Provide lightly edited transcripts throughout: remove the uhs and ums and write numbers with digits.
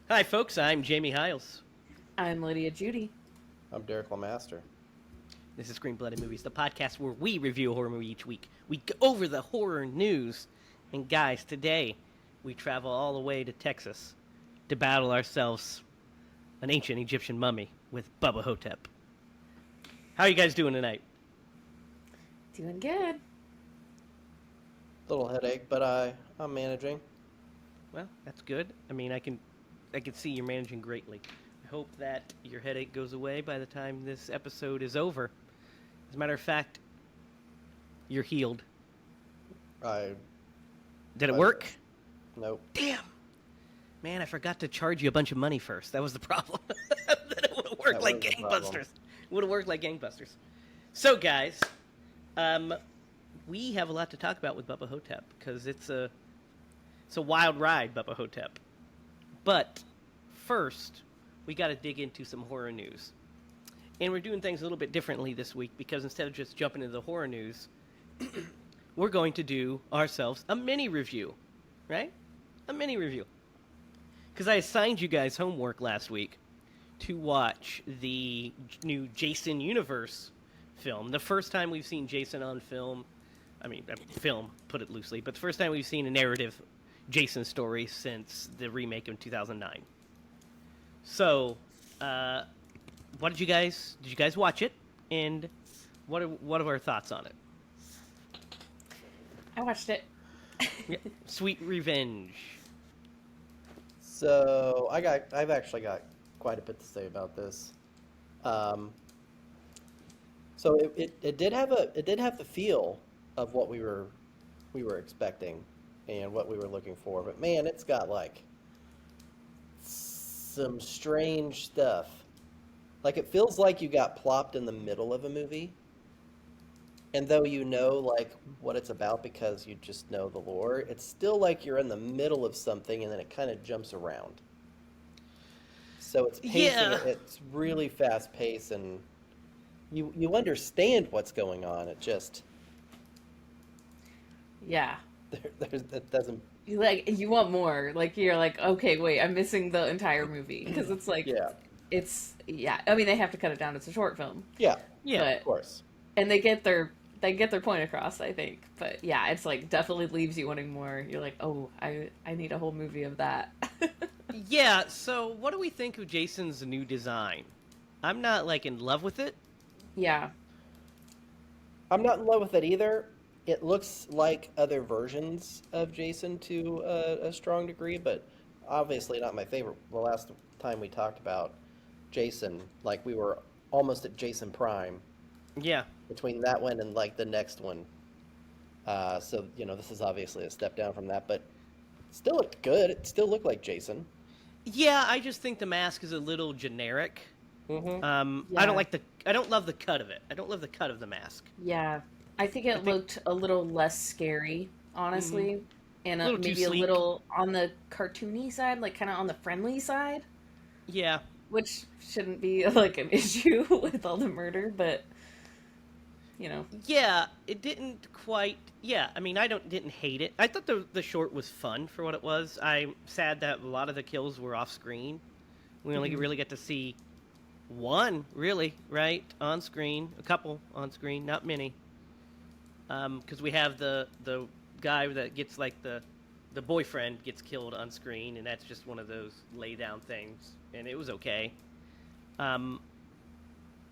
Hi, folks. I'm Jamie Hiles. I'm Lydia Judy. I'm Derek LeMaster. This is Screen Blooded Movies, the podcast where we review a horror movie each week. We go over the horror news. And guys, today we travel all the way to Texas to battle ourselves an ancient Egyptian mummy with Bubba Ho-Tep. How are you guys doing tonight? Doing good. Little headache, but I'm managing. Well, that's good. I mean, I can see you're managing greatly. I hope that your headache goes away by the time this episode is over. As a matter of fact, you're healed. Did it work? Nope. Damn. Man, I forgot to charge you a bunch of money first. That was the problem. Then it would have worked like gangbusters. Would have worked like gangbusters. So, guys, we have a lot to talk about with Bubba Ho-Tep because it's a wild ride, Bubba Ho-Tep. But first, we got to dig into some horror news. And we're doing things a little bit differently this week because instead of just jumping into the horror news, we're going to do ourselves a mini review, right? A mini review. Because I assigned you guys homework last week to watch the new Jason Universe film. The first time we've seen Jason on film, film, put it loosely, but the first time we've seen a narrative Jason story since the remake in 2009. So, did you guys watch it? And what are our thoughts on it? I watched it. Yeah. Sweet Revenge. So I've actually got quite a bit to say about this. So it did have the feel of what we were expecting and what we were looking for, but man, it's got like some strange stuff. Like it feels like you got plopped in the middle of a movie. And though you know, like, what it's about because you just know the lore, it's still like you're in the middle of something and then it kind of jumps around. So it's pacing, it's really fast paced, and you understand what's going on. It just... Yeah. It doesn't... You want more. Like, you're like, okay, wait, I'm missing the entire movie. Because it's like, I mean, they have to cut it down. It's a short film. Yeah, but, of course. And they get their point across, I think. But yeah, it's like definitely leaves you wanting more. You're like, oh, I need a whole movie of that. Yeah, so what do we think of Jason's new design? I'm not like in love with it. Yeah. I'm not in love with it either. It looks like other versions of Jason to a strong degree, but obviously not my favorite. The last time we talked about Jason, like we were almost at Jason Prime. Yeah. Between that one and like the next one. So, this is obviously a step down from that, but it still looked good. It still looked like Jason. Yeah, I just think the mask is a little generic. Mm-hmm. Yeah. I don't love the cut of it. I don't love the cut of the mask. Yeah. I think it looked a little less scary, honestly. Mm-hmm. And maybe a little on the cartoony side, like kind of on the friendly side. Yeah. Which shouldn't be like an issue with all the murder, but... Yeah, it didn't quite... Yeah, I mean, didn't hate it. I thought the short was fun for what it was. I'm sad that a lot of the kills were off-screen. We only really get to see one, really, right, on screen. A couple on screen, not many. Because we have the guy that gets, like, the boyfriend gets killed on screen, and that's just one of those lay-down things, and it was okay.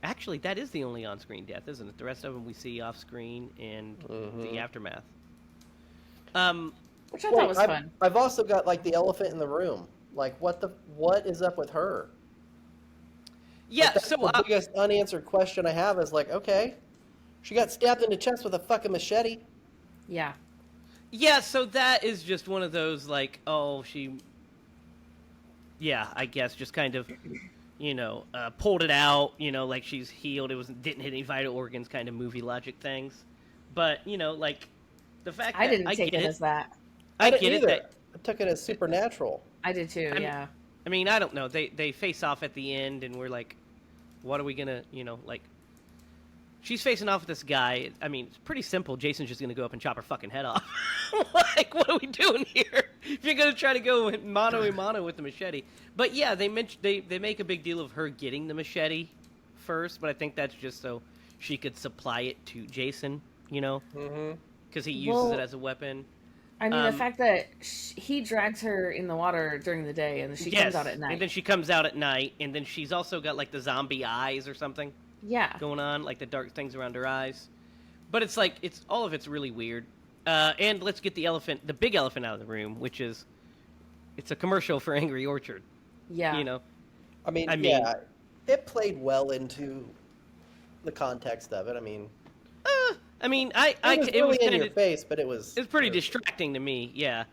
Actually, that is the only on-screen death, isn't it? The rest of them we see off-screen and the aftermath. Which I thought was fun. I've also got, like, the elephant in the room. Like, what is up with her? Yeah, like, that's so... the biggest unanswered question I have is, like, okay, she got stabbed in the chest with a fucking machete. Yeah. Yeah, so that is just one of those, like, oh, she... Yeah, I guess just kind of... pulled it out, like she's healed. It didn't hit any vital organs, kind of movie logic things. But, like, the fact that I didn't take it as that. I get it. I took it as supernatural. I did too, yeah. I mean, I don't know. They face off at the end, and we're like, what are we gonna, like... She's facing off with this guy. I mean, it's pretty simple. Jason's just gonna go up and chop her fucking head off. Like, what are we doing here? You're gonna try to go mano a mano with the machete. But yeah, they make a big deal of her getting the machete first, but I think that's just so she could supply it to Jason, Mm-hmm. because he uses it Well, as a weapon. I mean, the Um, fact that he drags her in the water during the day and she comes out yes, at and night. then she comes out at night, and then she's also got like the zombie eyes or something Yeah. going on, like the dark things around her eyes. But it's like all of it's really weird. And let's get the big elephant out of the room, which is it's a commercial for Angry Orchard. Yeah. You know, I mean, I mean, yeah, it played well into the context of it. I mean, I mean, it was it really was in kind your of face, but it was pretty distracting to me. Yeah,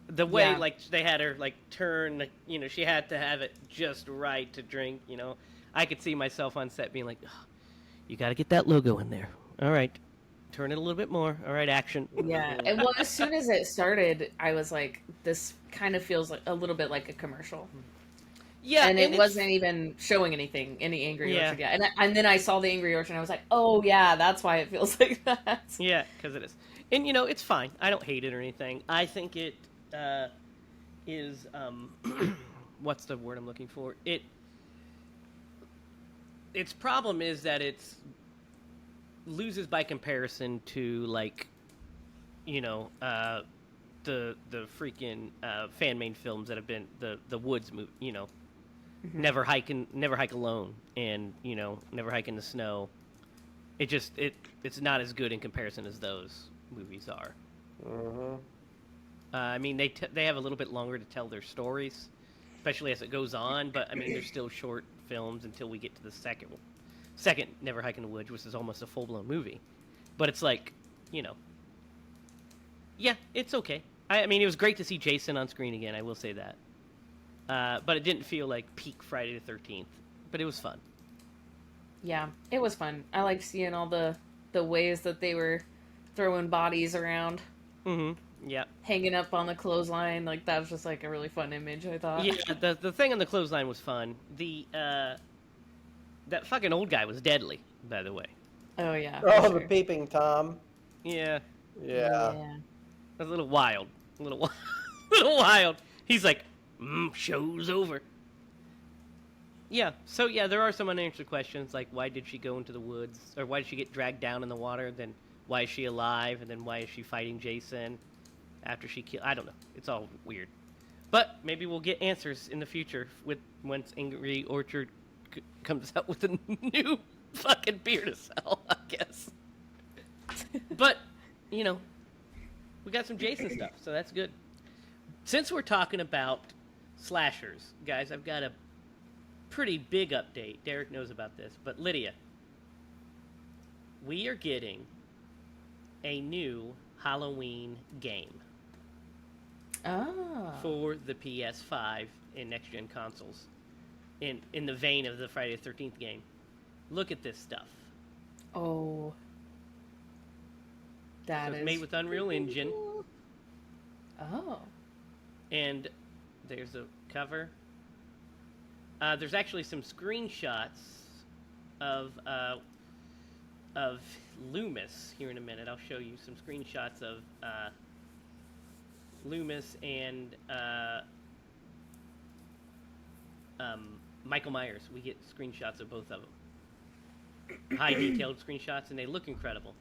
the way Yeah. like they had her like turn, like, she had to have it just right to drink. I could see myself on set being like, "Oh, you got to get that logo in there. All right, turn it a little bit more. All right, action." Yeah. And well, as soon as it started, I was like, this kind of feels like a little bit like a commercial. Yeah, And it it's- wasn't even showing any Angry Yeah. Orchard yet. And then I saw the Angry Orchard and I was like, oh yeah, that's why it feels like that. Yeah, because it is, and it's fine. I don't hate it or anything. I think it is what's the word I'm looking for? Its problem is that it's loses by comparison to like the freaking fan made films that have been the Woods movie. Never hike alone, and Never Hike in the Snow. It's not as good in comparison as those movies are. Mhm. I mean, they have a little bit longer to tell their stories, especially as it goes on. But I mean, they're still short films until we get to the second Never Hike in the Woods, which is almost a full blown movie. But it's like, yeah, it's okay. I mean, it was great to see Jason on screen again. I will say that. But it didn't feel like peak Friday the 13th. But it was fun. Yeah, it was fun. I liked seeing all the ways that they were throwing bodies around, Mm-hmm. Yeah. hanging up on the clothesline. Like that was just like a really fun image, I thought. Yeah, the thing on the clothesline was fun. That fucking old guy was deadly, by the way. Oh yeah. Oh, for the sure. peeping Tom. Yeah. Yeah. Yeah. That's a little wild. A little, little wild. He's like, show's over. Yeah, so yeah, there are some unanswered questions, like why did she go into the woods? Or why did she get dragged down in the water? Then why is she alive? And then why is she fighting Jason after she killed... I don't know. It's all weird. But maybe we'll get answers in the future once Angry Orchard comes out with a new fucking beer to sell, I guess. But, we got some Jason stuff, so that's good. Since we're talking about slashers, guys, I've got a pretty big update. Derek knows about this, but Lydia, we are getting a new Halloween game Oh. for the PS5 and next-gen consoles in the vein of the Friday the 13th game. Look at this stuff. Oh. That So is it's made with Unreal Engine, Oh. and there's a cover. There's actually some screenshots of Loomis here in a minute. I'll show you some screenshots of Loomis and Michael Myers. We get screenshots of both of them. High detailed screenshots, and they look incredible.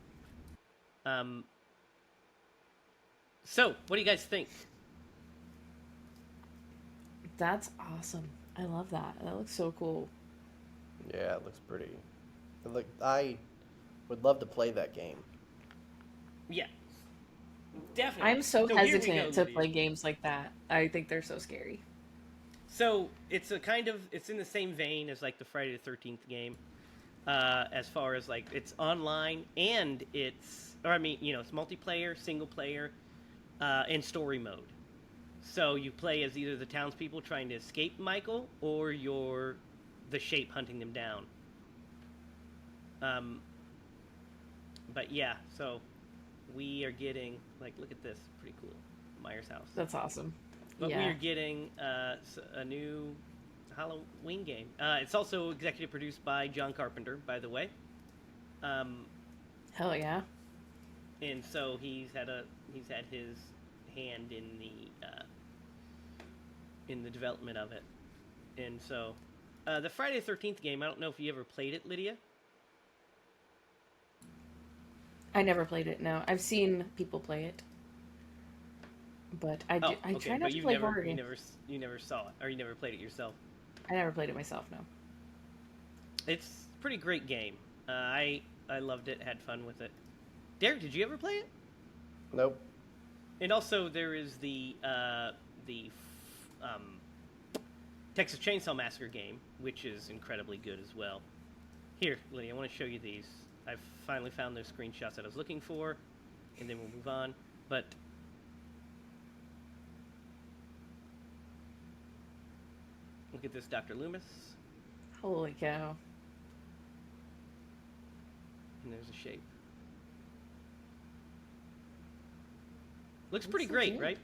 So, what do you guys think? That's awesome. I love that. That looks so cool. Yeah, it looks pretty. I would love to play that game. Yeah, definitely. I'm so here we go, hesitant to Lydia. play games like that. I think they're so scary. So it's it's in the same vein as like the Friday the 13th game, as far as like it's online and it's multiplayer, single player, and story mode. So you play as either the townspeople trying to escape Michael or you're the shape hunting them down. But yeah, so we are getting look at this, pretty cool, Myers house. That's awesome. But we Yeah. are getting a new Halloween game. It's also executive produced by John Carpenter, by the way. Hell yeah. And so he's had his hand in the in the development of it. And so, the Friday the 13th game, I don't know if you ever played it, Lydia. I never played it. No, I've seen people play it, but I try not to play horror games. You never saw it, or you never played it yourself. I never played it myself. No. It's a pretty great game. I loved it. Had fun with it. Derek, did you ever play it? Nope. And also, there is the Texas Chainsaw Massacre game, which is incredibly good as well. Here, Lydia, I want to show you these. I've finally found those screenshots that I was looking for, and then we'll move on. But look at this, Dr. Loomis. Holy cow! And there's a shape. Looks pretty great, right?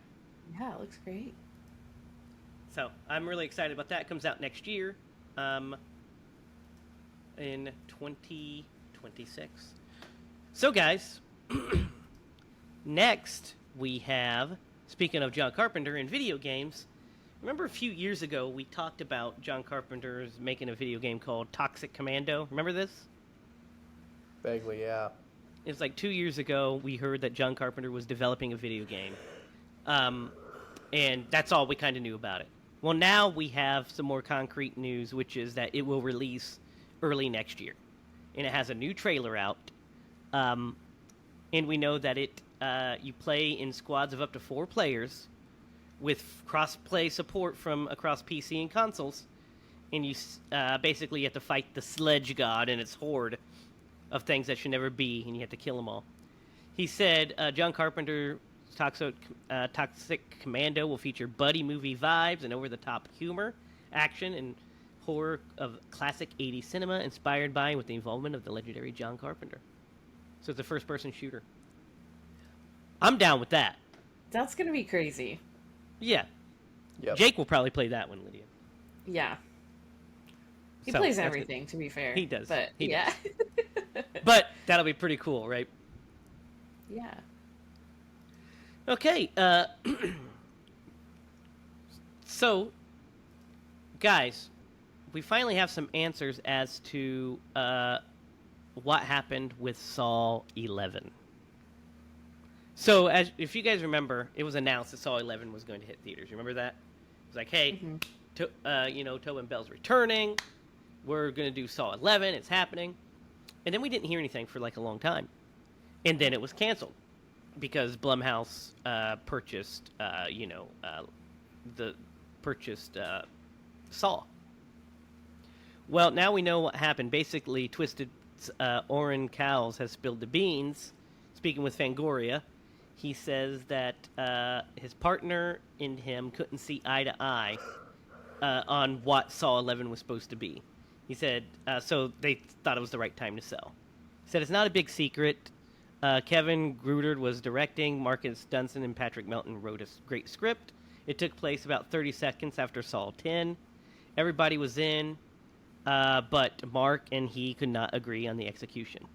Yeah, it looks great. So I'm really excited about that. It comes out next year, in 2026. So guys, next we have, speaking of John Carpenter and video games, remember a few years ago we talked about John Carpenter's making a video game called Toxic Commando? Remember this? Vaguely, yeah. It was like 2 years ago we heard that John Carpenter was developing a video game. And that's all we kind of knew about it. Well, now we have some more concrete news, which is that it will release early next year. And it has a new trailer out. And we know that you play in squads of up to 4 players with cross-play support from across PC and consoles. And you basically have to fight the Sledge God and its horde of things that should never be, and you have to kill them all. He said John Carpenter's Toxic Commando will feature buddy movie vibes and over-the-top humor, action, and horror of classic 80s cinema inspired by and with the involvement of the legendary John Carpenter. So it's a first-person shooter. I'm down with that. That's gonna be crazy. Yeah. Yep. Jake will probably play that one, Lydia. Yeah. He So, plays that's everything, to be fair. He does. But He yeah. But that'll be pretty cool, right? Yeah. Okay, so, guys, we finally have some answers as to what happened with Saw 11. So, if you guys remember, it was announced that Saw 11 was going to hit theaters. Remember that? It was like, hey, Tobin Bell's returning. We're going to do Saw 11. It's happening. And then we didn't hear anything for like a long time. And then it was canceled because Blumhouse purchased Saw. Well, now we know what happened. Basically, Twisted Oren Cowles has spilled the beans. Speaking with Fangoria, he says that his partner and him couldn't see eye to eye on what Saw 11 was supposed to be. He said, so they thought it was the right time to sell. He said, it's not a big secret. Kevin Grudard was directing. Marcus Dunson and Patrick Melton wrote a great script. It took place about 30 seconds after Saw 10. Everybody was in, but Mark and he could not agree on the execution.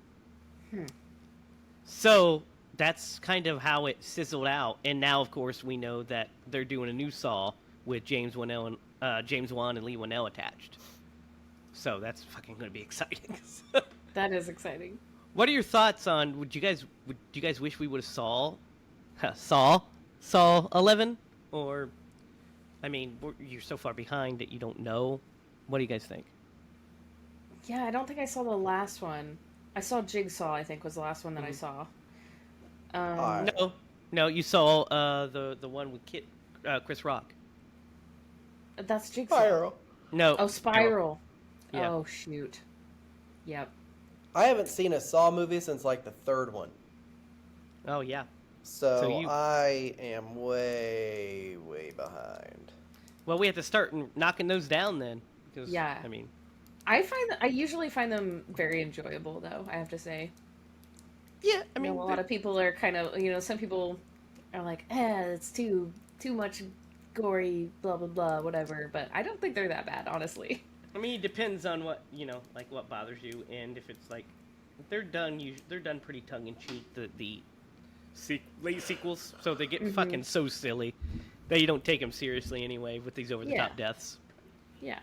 So that's kind of how it sizzled out. And now, of course, we know that they're doing a new Saw with James Wan and Lee Winnell attached. So that's fucking going to be exciting. That is exciting. What are your thoughts on? Would you guys wish we would have Saw 11? Or, I mean, you're so far behind that you don't know. What do you guys think? Yeah, I don't think I saw the last one. I saw Jigsaw, I think, was the last one that I saw. No, you saw the one with Chris Rock. That's Jigsaw. Spiral. No. Oh, Spiral. Yeah. Oh, shoot. Yep. I haven't seen a Saw movie since like the third one. Oh, yeah. So I am way behind. Well, we have to start knocking those down then. Because, Yeah. I mean, I usually find them very enjoyable, though, I have to say. yeah, I mean, a lot of people are kind of, some people are like, it's too much gory, blah, blah, blah, whatever. But I don't think they're that bad, honestly. I mean, it depends on what, like what bothers you, and if it's like, they're done pretty tongue-in-cheek, the late sequels, so they get fucking so silly But you don't take him seriously anyway with these over-the-top deaths. Yeah.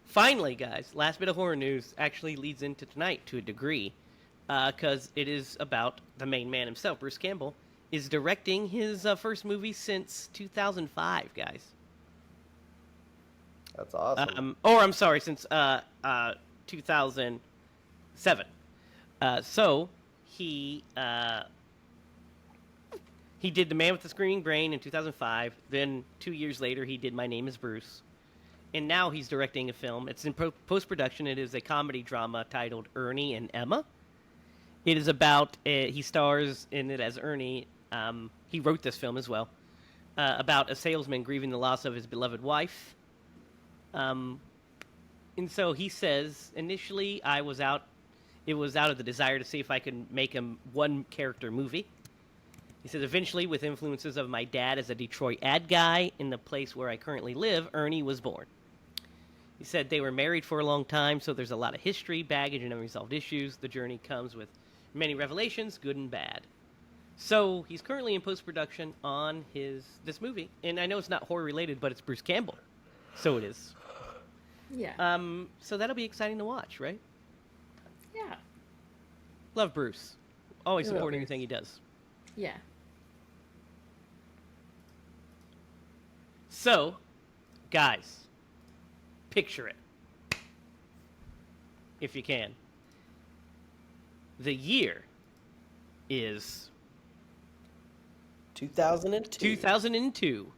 Finally, guys, last bit of horror news actually leads into tonight to a degree, because it is about the main man himself. Bruce Campbell is directing his first movie since 2005, guys. That's awesome. Or I'm sorry, since 2007. So he did The Man with the Screaming Brain in 2005. Then 2 years later, he did My Name Is Bruce. And now he's directing a film. It's in post-production. It is a comedy drama titled Ernie and Emma. It is about, he stars in it as Ernie. He wrote this film as well. About a salesman grieving the loss of his beloved wife. And so he says, initially it was out of the desire to see if I could make a one-character movie. He says, eventually, with influences of my dad as a Detroit ad guy in the place where I currently live, Ernie was born. He said they were married for a long time, so there's a lot of history, baggage, and unresolved issues. The journey comes with many revelations, good and bad. So he's currently in post-production on this movie. And I know it's not horror-related, but it's Bruce Campbell. So it is. Yeah. So that'll be exciting to watch, right? Yeah. Love Bruce. Always Love support Bruce. anything he does. Yeah. So, guys, picture it. If you can. The year is 2002. 2002.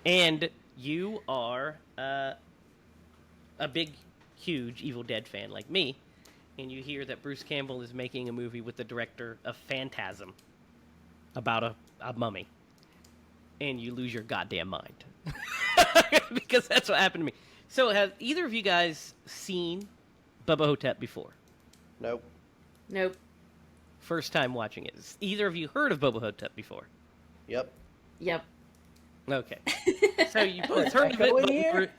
And you are a big, huge Evil Dead fan like me. And you hear that Bruce Campbell is making a movie with the director of Phantasm about a mummy. And you lose your goddamn mind. Because that's what happened to me. So have either of you guys seen Bubba Ho-Tep before? Nope. Nope. First time watching it. Has either of you heard of Bubba Ho-Tep before? Yep. Yep. Okay. So you both heard of it, Echo in but here?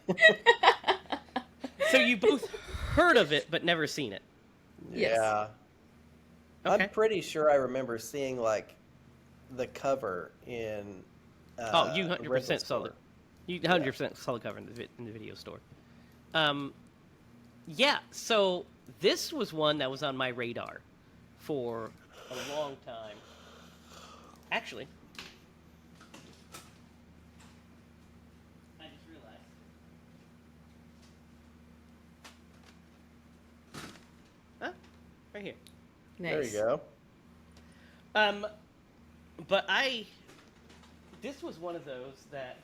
so you both heard of it but never seen it. Yes. Yeah. Okay. I'm pretty sure I remember seeing like the cover in. Oh, you rental 100% saw store. it. You 100% saw the cover in the video store. Yeah. So this was one that was on my radar for a long time. Actually, I just realized. Huh? Right here. Nice. There you go. But this was one of those that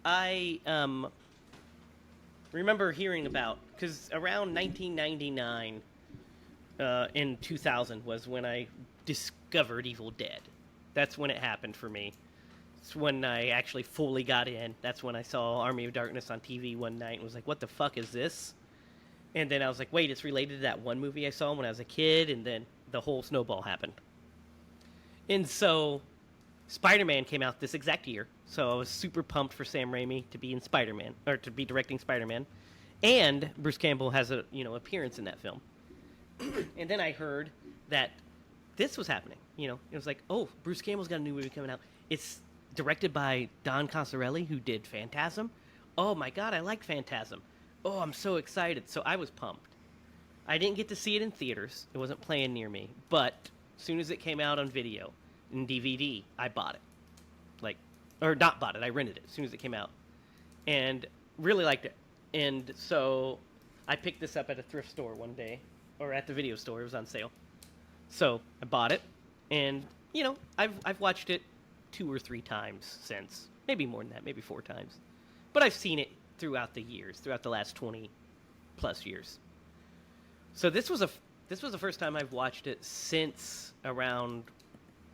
I remember hearing about, because around 1999 in 2000 was when I discovered Evil Dead. That's when it happened for me. It's when I actually fully got in. That's when I saw Army of Darkness on TV one night and was like, what the fuck is this? And then I was like, wait, it's related to that one movie I saw when I was a kid, and then the whole snowball happened. And so Spider-Man came out this exact year, so I was super pumped for Sam Raimi to be in Spider-Man, or to be directing Spider-Man. And Bruce Campbell has a appearance in that film. And then I heard that this was happening. It was like, oh, Bruce Campbell's got a new movie coming out. It's directed by Don Coscarelli, who did Phantasm. Oh my god, I liked Phantasm. Oh, I'm so excited. So I was pumped. I didn't get to see it in theaters. It wasn't playing near me. But as soon as it came out on video and DVD, I bought it. Or not bought it, I rented it as soon as it came out. And really liked it. And so I picked this up at a thrift store one day, or at the video store. It was on sale. So I bought it. And, I've watched it 2 or 3 times since. Maybe more than that, maybe 4 times. But I've seen it throughout the years, throughout the last 20 plus years. So this was the first time I've watched it since around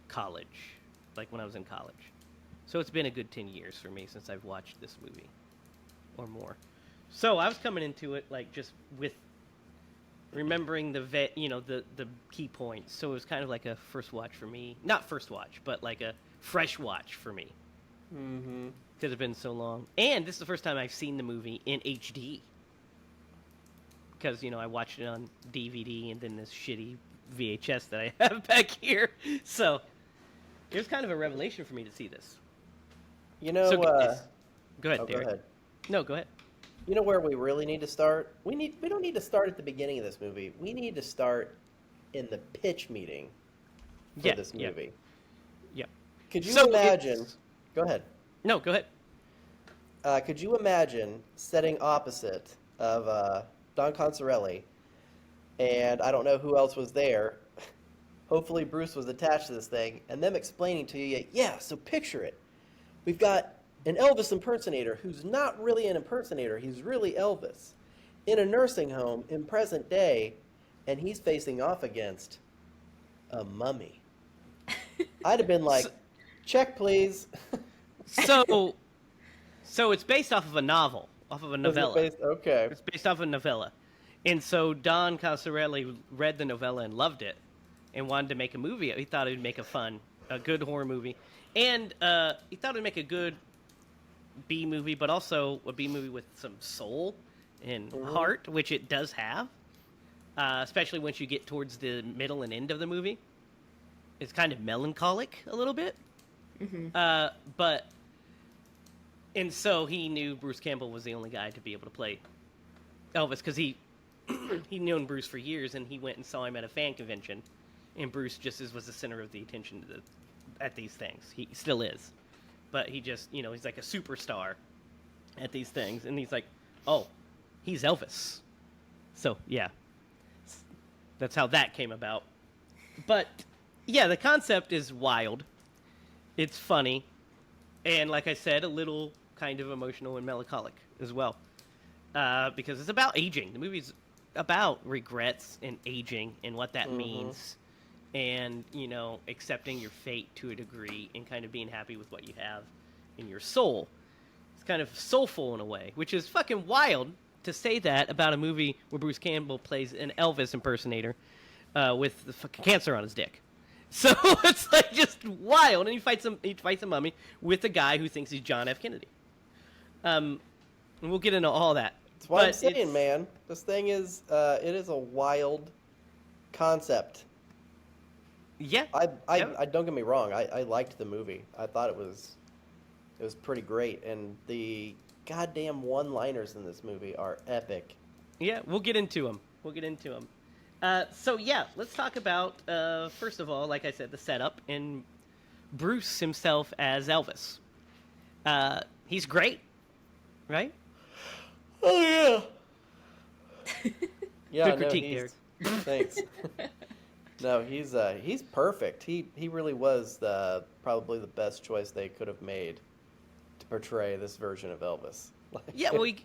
college, like when I was in college. So it's been a good 10 years for me since I've watched this movie, or more. So I was coming into it just with remembering the key points. So it was kind of like a first watch for me, not first watch, but like a fresh watch for me. Mm-hmm. Because it's been so long. And this is the first time I've seen the movie in HD. Because, I watched it on DVD and then this shitty VHS that I have back here. So, It was kind of a revelation for me to see this. You know, So guys, go ahead, oh, go Derek. ahead. No, go ahead. You know where we really need to start? We don't need to start at the beginning of this movie. We need to start in the pitch meeting for this movie. Yeah. Could you So imagine? it's- Go ahead. No, go ahead. Could you imagine sitting opposite of Don Consorelli, and I don't know who else was there. Hopefully Bruce was attached to this thing, and them explaining to you, yeah, so picture it. We've got an Elvis impersonator who's not really an impersonator. He's really Elvis in a nursing home in present day, and he's facing off against a mummy. I'd have been like, check, please. So it's based off of a novel, off of a Was it novella. okay. It's based off a novella. And so Don Consorelli read the novella and loved it and wanted to make a movie. He thought it would make a good horror movie. And he thought it would make a good B movie, but also a B movie with some soul and heart, which it does have, especially once you get towards the middle and end of the movie. It's kind of melancholic a little bit. And so he knew Bruce Campbell was the only guy to be able to play Elvis because he'd known Bruce for years, and he went and saw him at a fan convention, and Bruce just was the center of the attention at these things. He still is, but he just, he's like a superstar at these things, and he's like, oh, he's Elvis. So yeah, that's how that came about. But yeah, the concept is wild. It's funny, and like I said, a little kind of emotional and melancholic as well, because it's about aging. The movie's about regrets and aging and what that means, and accepting your fate to a degree and kind of being happy with what you have in your soul. It's kind of soulful in a way, which is fucking wild to say that about a movie where Bruce Campbell plays an Elvis impersonator with the fucking cancer on his dick. So it's like just wild, and he fights a mummy with a guy who thinks he's John F. Kennedy. And we'll get into all that. That's what I'm saying, man. This thing is, it is a wild concept. Yeah. I don't get me wrong. I liked the movie. I thought it was pretty great, and the goddamn one-liners in this movie are epic. Yeah, we'll get into them. So yeah, let's talk about first of all, like I said, the setup and Bruce himself as Elvis. He's great, right? Oh yeah. Yeah. Good critique, Derek. Thanks. No, he's perfect. He really was probably the best choice they could have made to portray this version of Elvis. Yeah, well, he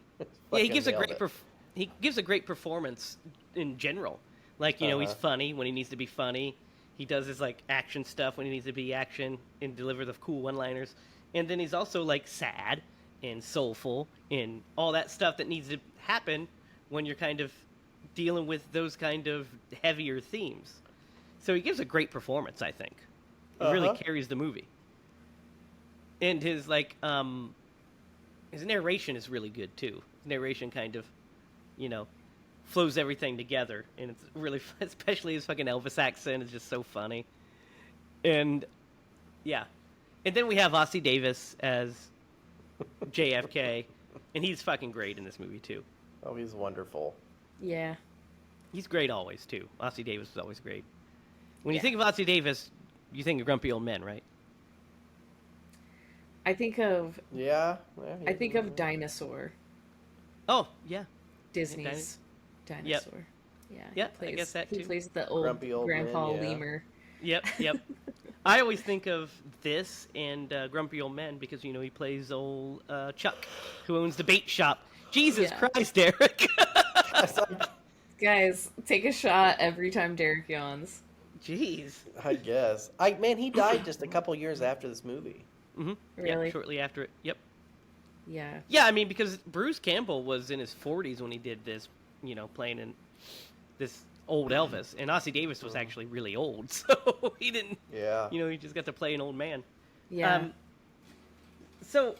gives a great it. he gives a great performance in general. Like, he's funny when he needs to be funny. He does his like action stuff when he needs to be action and deliver the cool one-liners. And then he's also like sad and soulful and all that stuff that needs to happen when you're kind of dealing with those kind of heavier themes. So he gives a great performance, I think. He really carries the movie. And his like his narration is really good too. His narration kind of, flows everything together, and it's really, especially his fucking Elvis accent is just so funny. And yeah, and then we have Ossie Davis as JFK, and he's fucking great in this movie too. Oh, he's wonderful. Yeah. He's great always too. Ossie Davis is always great. When you think of Ossie Davis, you think of Grumpy Old Men, right? I think of Dinosaur. Oh yeah, Disney's Dinosaur. Yeah. Yeah, I guess that too. He plays the old Grumpy old Grandpa man, yeah. Lemur. Yep. I always think of this and Grumpy Old Men because, he plays old Chuck, who owns the bait shop. Jesus Christ, Derek. Guys, take a shot every time Derek yawns. Jeez. I guess. He died just a couple years after this movie. Mm-hmm. Really? Yeah, shortly after it. Yep. Yeah. Yeah, I mean, because Bruce Campbell was in his 40s when he did this, playing in this old Elvis. And Ossie Davis was actually really old, so he didn't, he just got to play an old man. Yeah. So,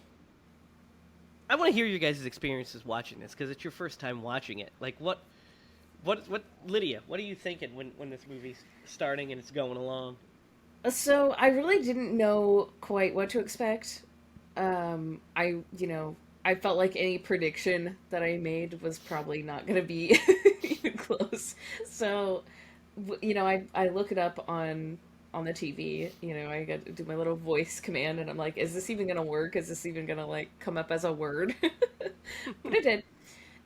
I want to hear your guys' experiences watching this, because it's your first time watching it. Like, what, Lydia, what are you thinking when this movie's starting and it's going along? So I really didn't know quite what to expect. I felt like any prediction that I made was probably not going to be even close. So, I look it up on the TV. I got to do my little voice command, and I'm like, is this even going to work? Is this even going to like come up as a word? But it did.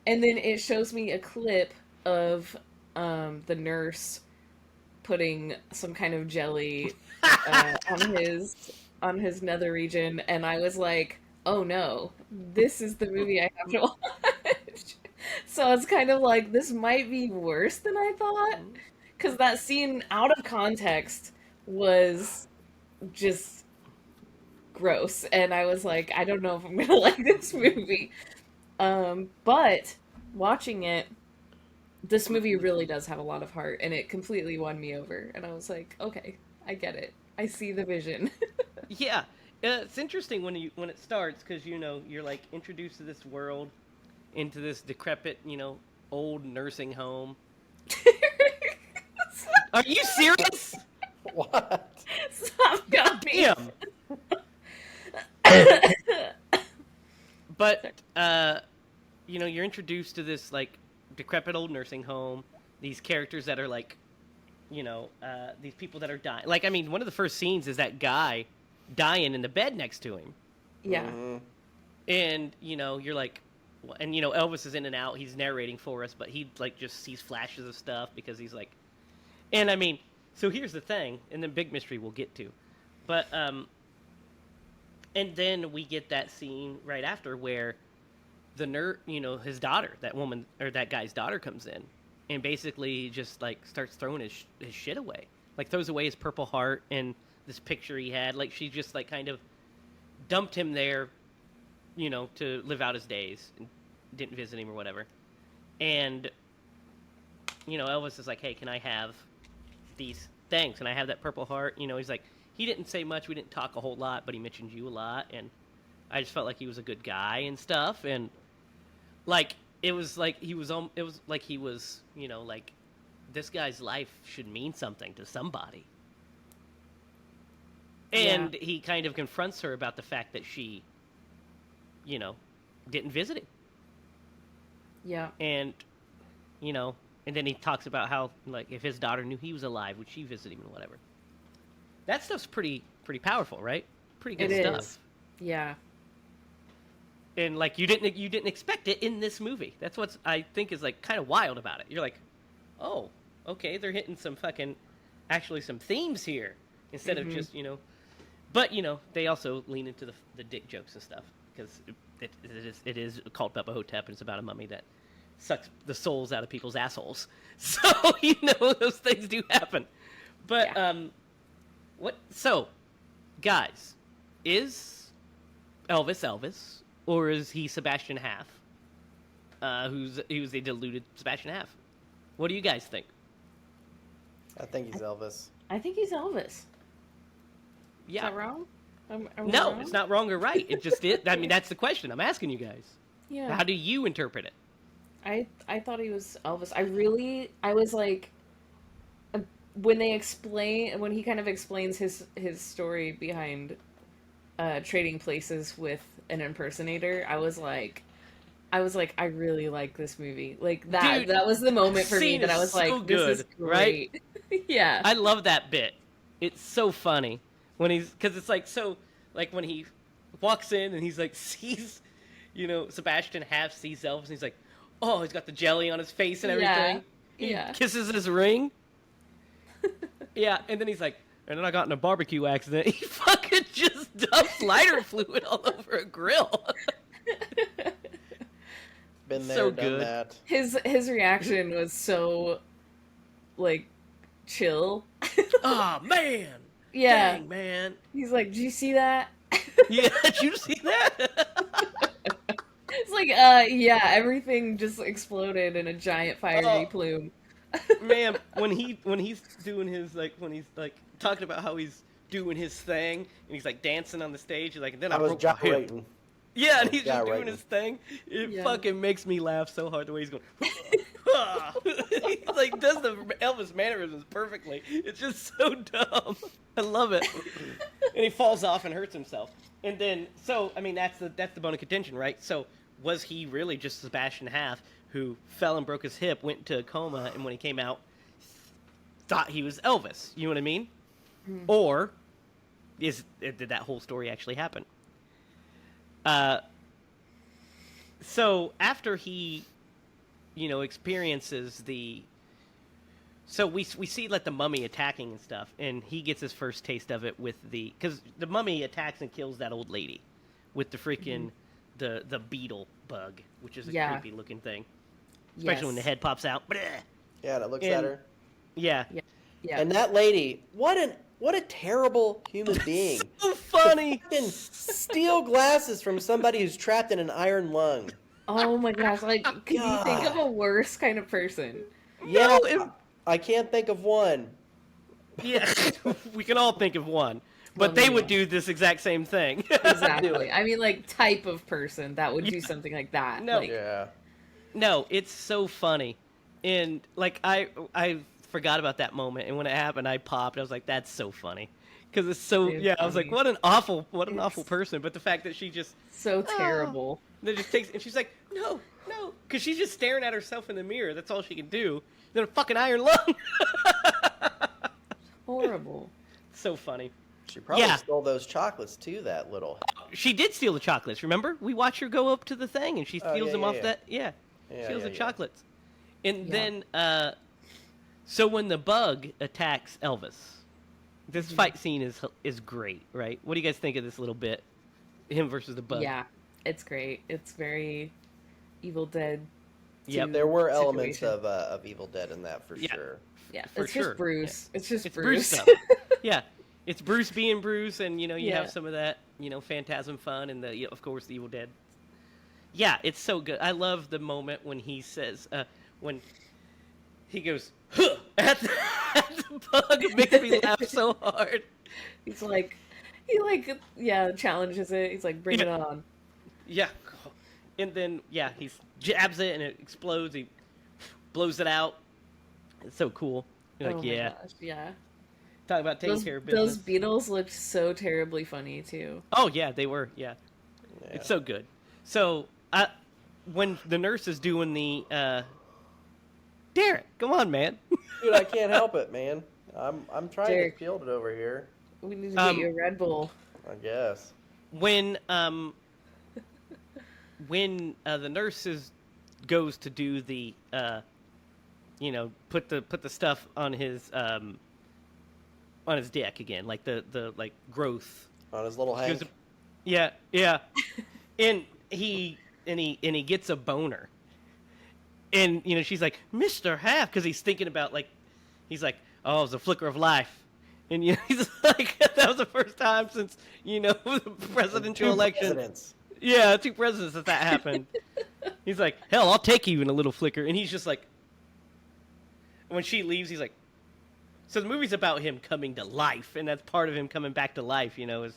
And then it shows me a clip of the nurse putting some kind of jelly on his nether region, and I was like, "Oh no, this is the movie I have to watch." So it's kind of like this might be worse than I thought, because that scene out of context was just gross, and I was like, I don't know if I'm gonna like this movie. But watching it, this movie really does have a lot of heart, and it completely won me over. And I was like, okay, I get it. I see the vision. Yeah, it's interesting when it starts because you're like introduced to this world, into this decrepit old nursing home. Are you serious? What? Stop, God damn. But you're introduced to this like decrepit old nursing home. These characters that are like, these people that are dying. Like, I mean, one of the first scenes is that guy dying in the bed next to him. Yeah. Mm-hmm. And you're like, and Elvis is in and out. He's narrating for us, but he like just sees flashes of stuff because he's like, and I mean, so here's the thing, and then big mystery we'll get to, but and then we get that scene right after where his daughter, that woman or that guy's daughter comes in, and basically just like starts throwing his shit away, like throws away his Purple Heart and this picture he had, like she just like kind of dumped him there, to live out his days and didn't visit him or whatever. And Elvis is like, hey, can I have these things? Can I have that Purple Heart? He's like, he didn't say much, we didn't talk a whole lot, but he mentioned you a lot, and I just felt like he was a good guy and stuff. And like it was like he was like this guy's life should mean something to somebody. And he kind of confronts her about the fact that she didn't visit him. Yeah. And and then he talks about how like if his daughter knew he was alive, would she visit him and whatever. That stuff's pretty powerful, right? Pretty good stuff. Is. Yeah. And like you didn't expect it in this movie. That's what I think is like kind of wild about it. You're like, oh, okay, they're hitting some actually some themes here instead of just But they also lean into the dick jokes and stuff because it is called Bubba Ho-Tep, and it's about a mummy that sucks the souls out of people's assholes. So those things do happen. But So, guys, is Elvis, or is he Sebastian Haff? Who's a deluded Sebastian Haff? What do you guys think? I think he's Elvis. I think he's Elvis. Yeah. Is that wrong? No, wrong? it's not wrong or right. It just is. I mean, that's the question I'm asking you guys. Yeah. How do you interpret it? I thought he was Elvis. I was like, when he kind of explains his story behind trading places with an impersonator, I was like, I really like this movie. Like that. Dude, that was the moment for me that I was like, this is great. Right? Yeah. I love that bit. It's so funny because it's like when he walks in and he's like sees, Sebastian Haff sees Elvis and he's like, oh, he's got the jelly on his face and everything. He kisses his ring. Yeah, and then he's like, and then I got in a barbecue accident. He fucking just dumps lighter fluid all over a grill. Been there, so done good. that. His reaction was so, like, chill. Oh, man. Yeah. Dang, man. He's like, did you see that? Yeah, did you see that? It's like, yeah, everything just exploded in a giant fiery plume. Man, when he's doing his, like, when he's, like, talking about how he's doing his thing, and he's, like, dancing on the stage, like, and then I was broke my hip. gyrating. Yeah, and he's just doing gyrating. his thing. It Yeah. fucking makes me laugh so hard the way he's going. like does the Elvis mannerisms perfectly. It's just so dumb. I love it. And he falls off and hurts himself. And then, so I mean, that's the bone of contention, right? So was he really just Sebastian Haff who fell and broke his hip, went into a coma, and when he came out, thought he was Elvis? You know what I mean? Or did that whole story actually happen? So after he, experiences so we see like the mummy attacking and stuff, and he gets his first taste of it with because the mummy attacks and kills that old lady with the freaking the beetle bug, which is a creepy looking thing, especially when the head pops out. Yeah, and it looks at her. Yeah. Yeah. And that lady, what a terrible human being. So funny. Fucking steal glasses from somebody who's trapped in an iron lung. Oh my gosh! Like, can you think of a worse kind of person? Yeah, I can't think of one. Yeah, we can all think of one, but they would do this exact same thing. Exactly. I mean, like, type of person that would do something like that. No. Like, No, it's so funny, and like I forgot about that moment, and when it happened, I popped. I was like, "That's so funny," because it's so. It's I was like, funny. "What an awful person!" But the fact that she just so terrible. that just takes, and she's like, "No," because she's just staring at herself in the mirror. That's all she can do. Then a fucking iron lung. Horrible. So funny. She probably stole those chocolates too, that little. She did steal the chocolates. Remember, we watched her go up to the thing, and she steals them off that. Yeah, steals the chocolates, and then so when the bug attacks Elvis, this fight scene is great, right? What do you guys think of this little bit, him versus the bug? Yeah, it's great. It's very Evil Dead. Yep, There were elements situation. of Evil Dead in that for sure. Yeah, For it's sure. just Bruce. Yeah. It's just It's Bruce. stuff. Yeah, it's Bruce being Bruce, and you have some of that, phantasm fun, and of course the Evil Dead. Yeah, it's so good. I love the moment when he says, when he goes, huh, at the bug. It makes me laugh so hard. He's like, challenges it. He's like, bring it on. Yeah, and then he jabs it and it explodes. He blows it out. It's so cool. You're like, my gosh, yeah. Talk about taking care of business. Those beetles looked so terribly funny too. Oh yeah, they were. Yeah, it's so good. So when the nurse is doing the Derek, come on, man. Dude, I can't help it, man. I'm trying Derek. to field it over here. We need to get you a Red Bull. I guess. When the nurse goes to do the put the stuff on his dick again, like the like growth On his little Hank. yeah and he gets a boner, and she's like, Mr. Half, because he's thinking about he's like, oh, it's a flicker of life, and he's like, that was the first time since the presidential election. Presidents. Yeah, 2 presidents that happened. He's like, hell, I'll take you in a little flicker. And he's just like, when she leaves, he's like, so the movie's about him coming to life, and that's part of him coming back to life, is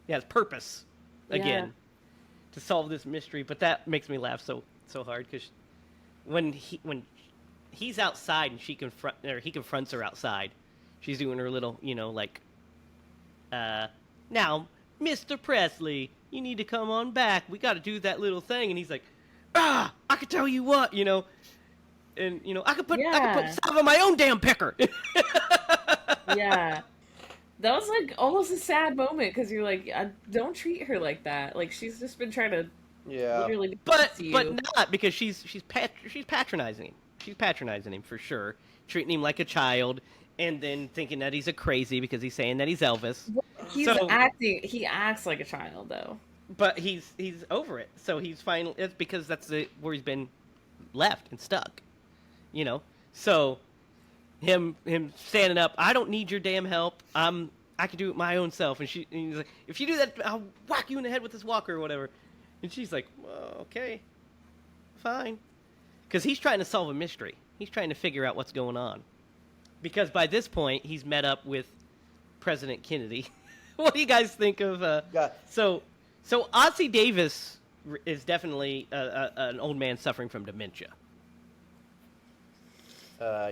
his purpose again to solve this mystery. But that makes me laugh so hard, because when he's outside and he confronts her outside, she's doing her little, now, Mr. Presley, you need to come on back. We got to do that little thing. And he's like, I can tell you what, and I could put salve on my own damn pecker. Yeah. That was like almost a sad moment, because you're like, don't treat her like that. Like, she's just been trying to literally do but to you. but not, because she's patronizing him. She's patronizing him for sure, treating him like a child, and then thinking that he's a crazy because he's saying that he's Elvis. He acts like a child though. But he's over it. So he's finally, it's because that's where he's been left and stuck. So him standing up, I don't need your damn help. I can do it my own self. And he's like, if you do that, I'll whack you in the head with this walker or whatever. And she's like, well, okay, fine. Because he's trying to solve a mystery. He's trying to figure out what's going on. Because by this point, he's met up with President Kennedy. What do you guys think of? So Ossie Davis is definitely an old man suffering from dementia.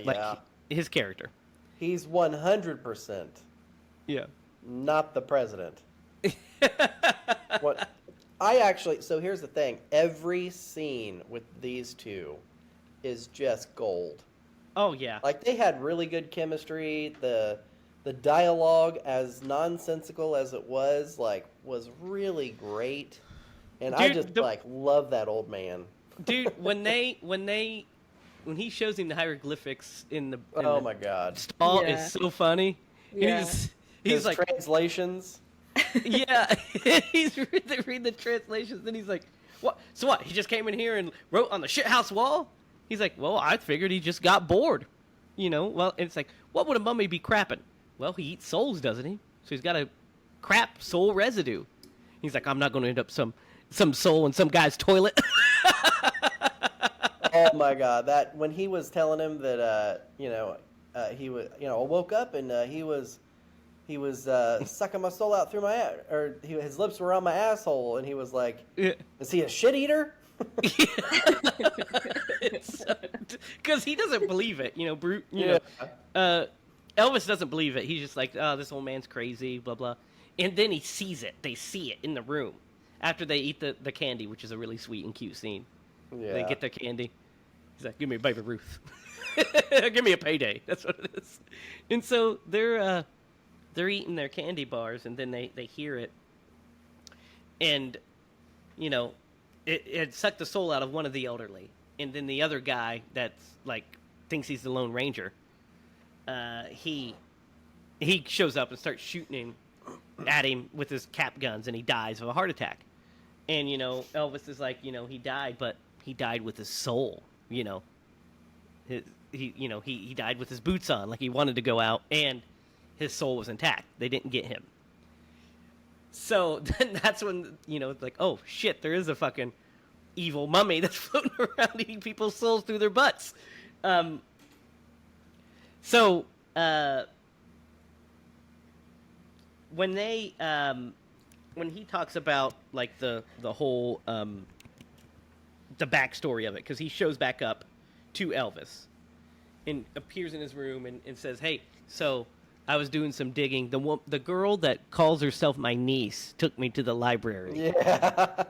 Like Yeah. his character. He's 100% Yeah. not the president. What I actually, so here's the thing. Every scene with these two is just gold. Oh yeah. Like they had really good chemistry. The dialogue, as nonsensical as it was, like was really great. And I Dude, just like love that old man. dude, when he shows him the hieroglyphics in Oh the my god. stall Yeah. is so funny. Yeah. He's His like, translations. yeah, he's read the translations, and he's like, what? So what? He just came in here and wrote on the shithouse wall? He's like, well, I figured he just got bored, Well, and it's like, what would a mummy be crapping? Well, he eats souls, doesn't he? So he's got a crap soul residue. He's like, I'm not going to end up some soul in some guy's toilet. Oh my god, that when he was telling him that he was woke up and he was sucking my soul out through my his lips were on my asshole and he was like, Yeah. is he a shit eater? Because he doesn't believe it, Brute. Yeah. Elvis doesn't believe it. He's just like, oh, this old man's crazy, blah blah. And then he sees it. They see it in the room after they eat the candy, which is a really sweet and cute scene. Yeah. They get their candy. He's like, give me a Baby Ruth. Give me a payday. That's what it is. And so they're eating their candy bars, and then they hear it, and it sucked the soul out of one of the elderly, and then the other guy that's like thinks he's the Lone Ranger. He shows up and starts shooting at him with his cap guns, and he dies of a heart attack. And Elvis is like, he died, but he died with his soul. He died with his boots on, like he wanted to go out, and his soul was intact. They didn't get him. So then that's when, it's like, oh shit, there is a fucking evil mummy that's floating around eating people's souls through their butts. When he talks about like the whole the backstory of it, because he shows back up to Elvis and appears in his room and says, hey, so I was doing some digging. The girl that calls herself my niece took me to the library. Yeah.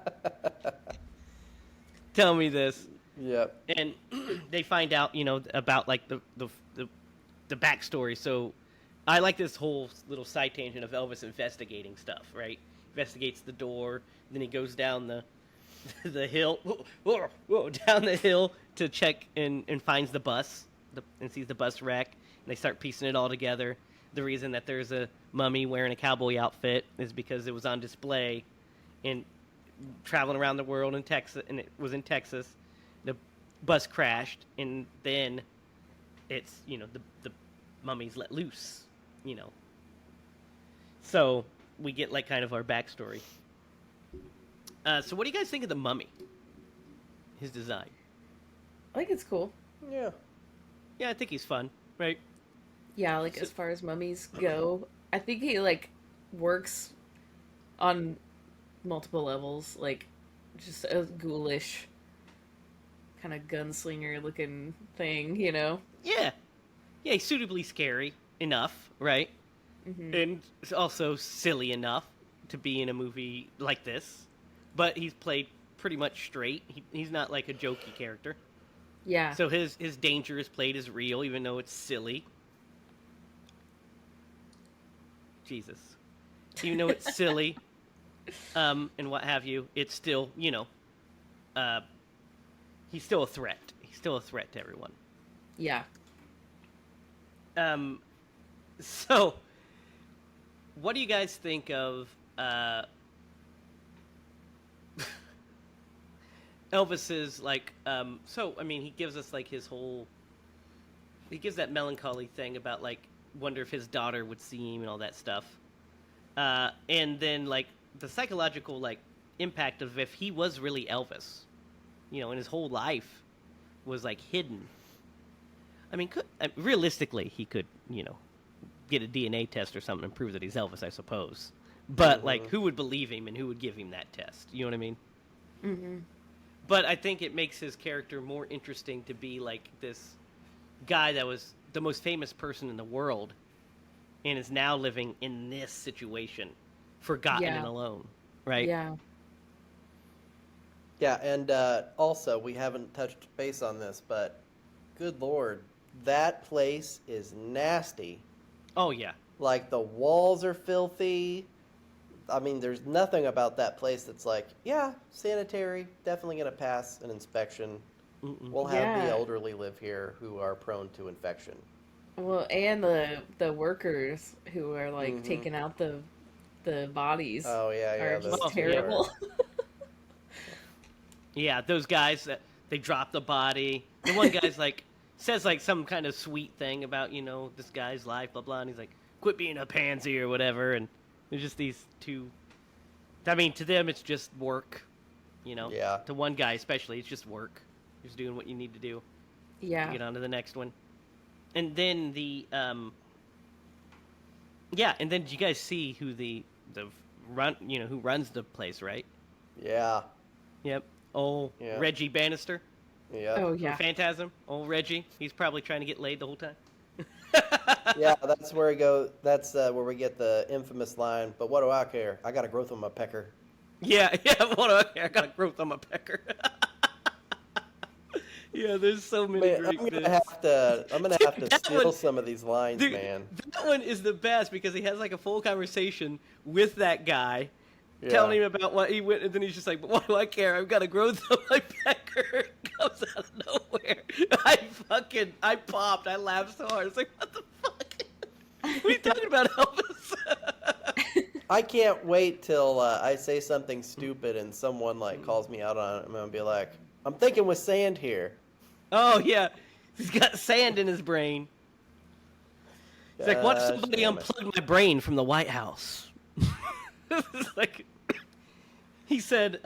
Tell me this. Yep. And they find out, about like the backstory. So I like this whole little side tangent of Elvis investigating stuff, right? Investigates the door, then he goes down the hill, down the hill to check and finds the bus, and sees the bus wreck, and they start piecing it all together. The reason that there's a mummy wearing a cowboy outfit is because it was on display and traveling around the world in Texas, and it was in Texas. The bus crashed, and then it's, the mummy's let loose, So we get like kind of our backstory. So what do you guys think of the mummy? His design. I think it's cool. Yeah. Yeah, I think he's fun, right? Yeah, like as far as mummies go, I think he like works on multiple levels, like just a ghoulish kind of gunslinger looking thing, Yeah. Yeah, he's suitably scary enough, right? Mm-hmm. And it's also silly enough to be in a movie like this. But he's played pretty much straight. He's not like a jokey character. Yeah. So his danger is played as real, even though it's silly. Jesus. Even though it's silly, and what have you, it's still, he's still a threat. He's still a threat to everyone. Yeah. So, what do you guys think of Elvis's, like, he gives us, like, he gives that melancholy thing about, like, wonder if his daughter would see him and all that stuff. And then, like, the psychological, like, impact of if he was really Elvis, and his whole life was, like, hidden. I mean, realistically, he could, get a DNA test or something and prove that he's Elvis, I suppose. But, like, who would believe him and who would give him that test? You know what I mean? Mm-hmm. But I think it makes his character more interesting to be, like, this guy that was the most famous person in the world and is now living in this situation, forgotten and Yeah. alone, right? Yeah. Yeah, and also we haven't touched base on this, but good lord, that place is nasty. Oh yeah. Like the walls are filthy. I mean, there's nothing about that place that's like, yeah, sanitary, definitely going to pass an inspection. Mm-mm. We'll have the Yeah. elderly live here who are prone to infection. Well, and the workers who are like Mm-hmm. taking out the bodies Oh yeah, are yeah, just those Oh two yeah. are. terrible. Yeah, those guys that they drop the body. The one guy's like says like some kind of sweet thing about, this guy's life, blah blah, and he's like, quit being a pansy or whatever, and there's just these two. I mean, to them it's just work, Yeah. To one guy especially, it's just work. Just doing what you need to do to Yeah. get on to the next one. And then yeah, and then you guys see who the who runs the place, right? Yeah. Yep. Oh, Yeah. Reggie Bannister. Yeah. Oh From yeah. Phantasm. Old Reggie. He's probably trying to get laid the whole time. Yeah, that's where we go. That's where we get the infamous line. But what do I care? I got a growth on my pecker. Yeah, yeah. What I got a growth on my pecker. Yeah, there's so many Man, great I'm gonna bits. have to. I'm gonna have to That steal one- some of these lines, Dude, man. that one is the best because he has like a full conversation with that guy, Yeah. telling him about what he went, and then he's just like, "But what do I care? I've got a growth on my pecker." It comes out of nowhere. I popped. I laughed so hard. It's like, what the fuck? What are you talking about, Elvis? I can't wait till I say something stupid and someone like calls me out on it. I'm gonna be like, I'm thinking with sand here. Oh yeah, he's got sand in his brain. He's like, "What if Gosh, somebody damn it. unplugged my brain from the White House?" It's like, he said,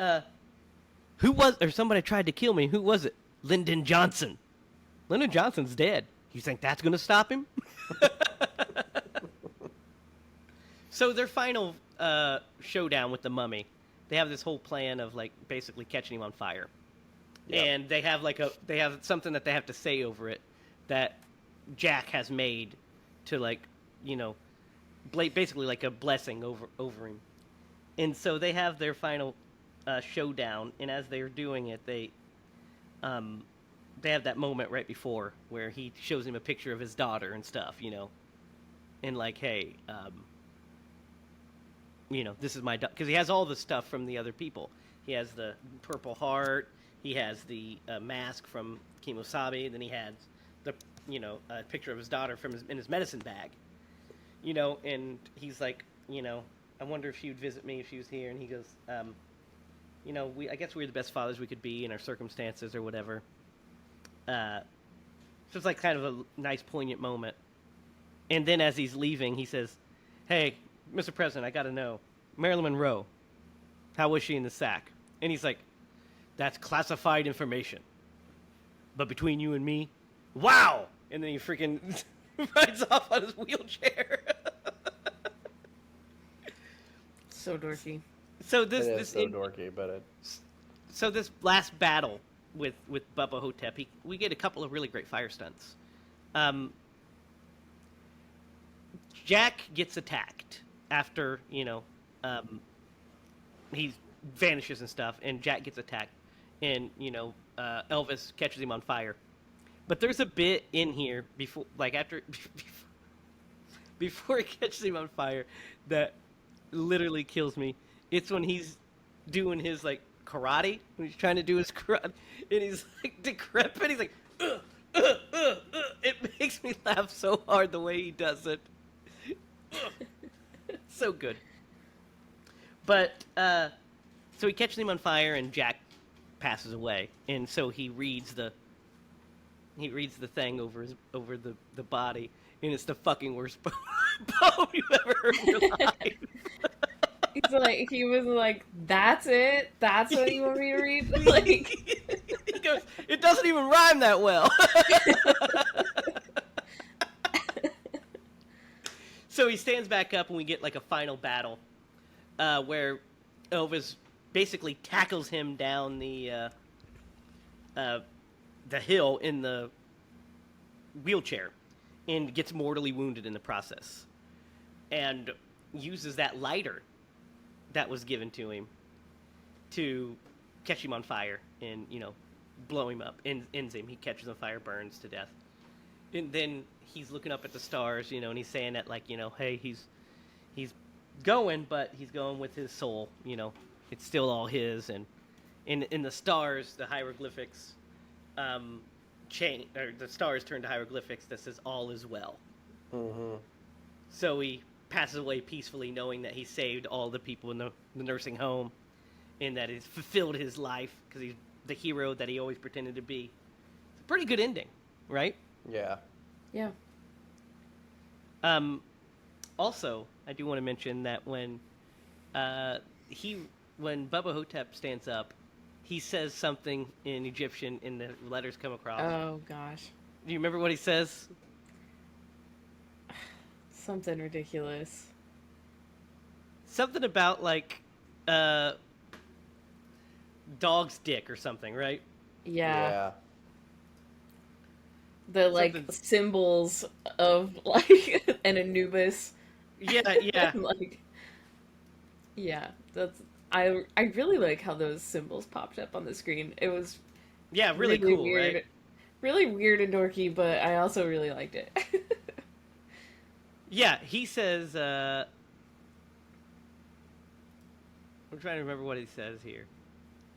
"Who was?" Or somebody tried to kill me. Who was it? Lyndon Johnson. Lyndon Johnson's dead. You think that's going to stop him? So their final showdown with the mummy, they have this whole plan of like basically catching him on fire. Yep. And they have something that they have to say over it that Jack has made to like, basically like a blessing over him. And so they have their final showdown, and as they're doing it, they have that moment right before where he shows him a picture of his daughter and stuff, and like, hey, this is my daughter, because he has all the stuff from the other people. He has the Purple Heart. He has the mask from Kimosabe. Then he has the, a picture of his daughter in his medicine bag. And he's like, I wonder if she would visit me if she was here. And he goes, I guess we're the best fathers we could be in our circumstances or whatever. So it's like kind of a nice poignant moment. And then as he's leaving, he says, "Hey, Mr. President, I got to know, Marilyn Monroe, how was she in the sack?" And he's like, "That's classified information. But between you and me, wow!" And then he freaking rides off on his wheelchair. So dorky. So It is so dorky, but so this last battle with Bubba Ho-Tep, we get a couple of really great fire stunts. Jack gets attacked after he vanishes and stuff, and Jack gets attacked, and Elvis catches him on fire. But there's a bit in here before he catches him on fire that literally kills me. It's when he's doing his like karate, when he's trying to do his karate, and he's like decrepit. He's like, It makes me laugh so hard the way he does it. So good. But so he catches him on fire, and Jack passes away, and so he reads the thing over the body, and it's the fucking worst poem you've ever heard in your life. He was like, "That's it? That's what you want me to read?" Like, He goes, "It doesn't even rhyme that well." So he stands back up, and we get like a final battle, where Elvis basically tackles him down the hill in the wheelchair and gets mortally wounded in the process, and uses that lighter that was given to him to catch him on fire and, blow him up, ends him. He catches on fire, burns to death. And then he's looking up at the stars, and he's saying that, hey, he's going, but he's going with his soul, it's still all his. And in the stars, the hieroglyphics the stars turn to hieroglyphics that says all is well. Mm-hmm. So he passes away peacefully, knowing that he saved all the people in the nursing home, and that he's fulfilled his life because he's the hero that he always pretended to be. It's a pretty good ending, right? Yeah. Yeah. Also, I do want to mention that when Bubba Ho-Tep stands up, he says something in Egyptian, and the letters come across. Oh gosh. Do you remember what he says? Something ridiculous. Something about dog's dick or something, right? Yeah. Yeah. The Something- symbols of an Anubis. Yeah. Yeah, that's I really like how those symbols popped up on the screen. It was Yeah, really cool, weird. right? Really weird and dorky, but I also really liked it. Yeah, he says, I'm trying to remember what he says here.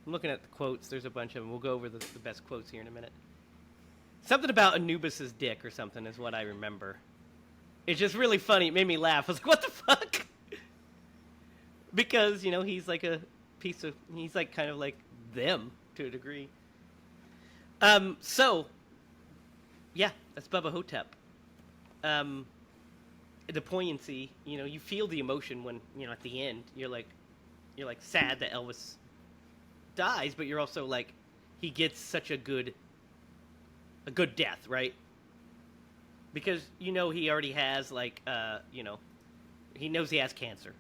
I'm looking at the quotes. There's a bunch of them. We'll go over the best quotes here in a minute. Something about Anubis's dick or something is what I remember. It's just really funny. It made me laugh. I was like, what the fuck? Because, he's like a he's like kind of like them to a degree. So, yeah, that's Bubba Ho-Tep. The poignancy, you feel the emotion when, at the end, you're like sad that Elvis dies, but you're also like, he gets such a good death, right? Because, he already has, he knows he has cancer.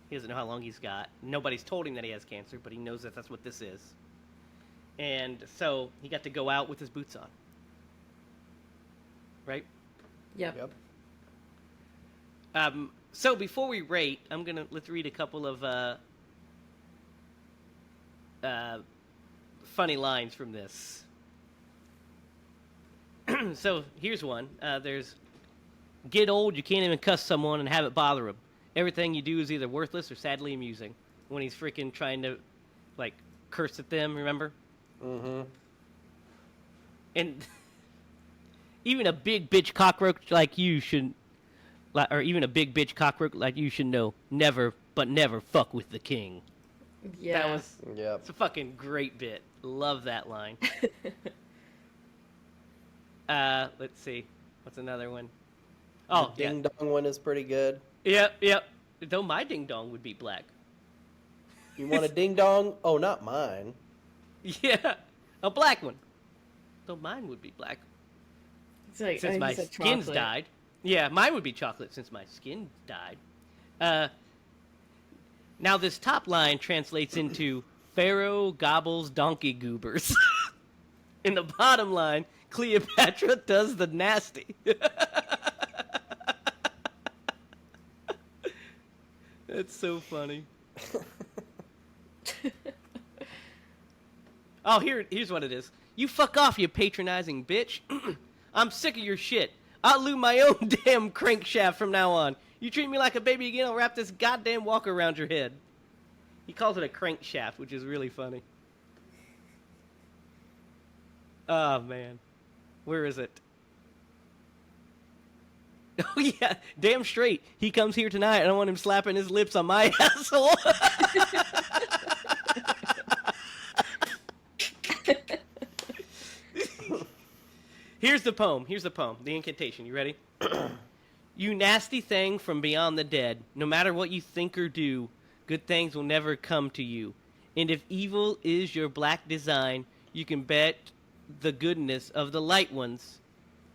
He doesn't know how long he's got. Nobody's told him that he has cancer, but he knows that that's what this is. And so he got to go out with his boots on. Right? Yep. So before we rate, let's read a couple of funny lines from this. So here's one. There's, get old, you can't even cuss someone and have it bother them. Everything you do is either worthless or sadly amusing. When he's freaking trying to, curse at them, remember? Mm-hmm. And even a big bitch cockroach like you should, or even a big bitch cockroach like you should know, never, but never fuck with the king. Yeah. It's a fucking great bit. Love that line. Let's see. What's another one? Oh, the ding dong one is pretty good. Yep. Though my ding dong would be black. You want a ding dong? Oh, not mine. Yeah, a black one. Though mine would be black. It's like, Since my skin's died. Yeah, mine would be chocolate since my skin died. Now this top line translates into Pharaoh gobbles donkey goobers. In the bottom line, Cleopatra does the nasty. That's so funny. Oh, here's what it is. You fuck off, you patronizing bitch. I'm sick of your shit. I'll lose my own damn crankshaft from now on. You treat me like a baby again, I'll wrap this goddamn walker around your head. He calls it a crankshaft, which is really funny. Oh, man. Where is it? Oh, yeah. Damn straight. He comes here tonight. I don't want him slapping his lips on my asshole. Here's the poem. The incantation. You ready? You nasty thing from beyond the dead. No matter what you think or do, good things will never come to you. And if evil is your black design, you can bet the goodness of the light ones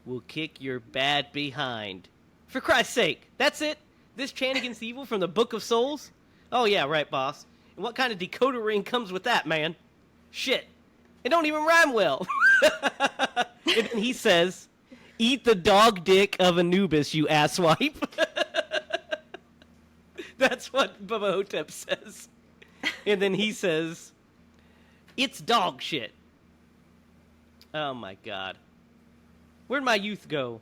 will kick your bad behind. For Christ's sake, that's it? This chant against evil from the Book of Souls? Oh yeah, right, boss. And what kind of decoder ring comes with that, man? Shit. It don't even rhyme well. And then he says, Eat the dog dick of Anubis, you asswipe. That's what Bubba Ho-Tep says. And then he says, it's dog shit. Oh my god. Where'd my youth go?